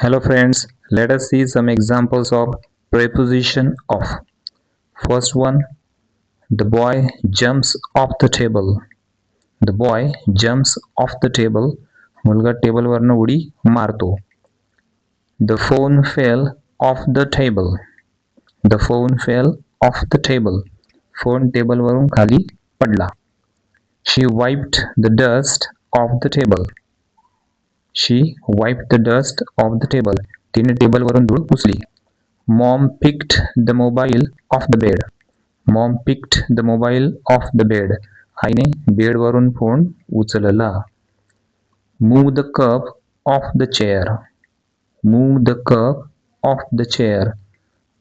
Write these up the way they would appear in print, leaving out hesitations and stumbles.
Hello friends, let us see some examples of preposition of. First one, the boy jumps off the table. The boy jumps off the table. मुलगा टेबलवरनं उडी मारतो. The phone fell off the table. The phone fell off the table. Phone टेबलवरून खाली पडला. She wiped the dust off the table. She wiped the dust off the table. तिने टेबलवरून धूळ पुसली. Mom picked the mobile off the bed. Mom picked the mobile off the bed. आईने बेडवरून phone उचलला. Move the cup off the chair. Move the cup off the chair.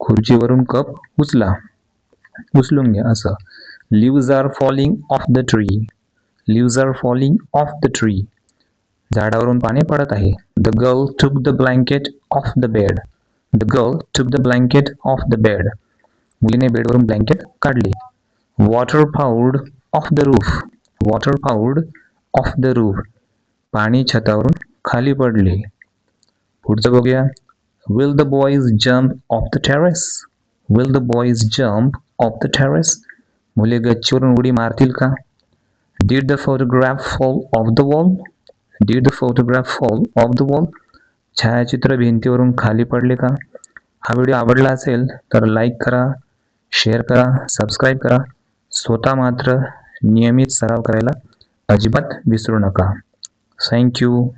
खुर्चीवरून cup उचलून घ्या असं. Leaves are falling off the tree. Leaves are falling off the tree. झाडावरून पाणी पडत आहे. The girl took the blanket off the bed. The girl took the blanket off the bed. मुलीने बेडवरून blanket काढले. Water poured off the roof. Water poured off the roof. पाणी छतावरून खाली पडले. पुढचं बघूया. Will the boys jump off the terrace? Will the boys jump off the terrace? मुले गच्चीवरून उडी मारतील का? Did the photograph fall off the wall? Did the photograph fall off the wall? छायाचित्र भिंतीवरून खाली पडले का? हा व्हिडिओ आवडला असेल तर लाईक करा, शेअर करा, सबस्क्राईब करा. स्वतः मात्र नियमित सराव करायला अजिबात विसरू नका. थँक्यू.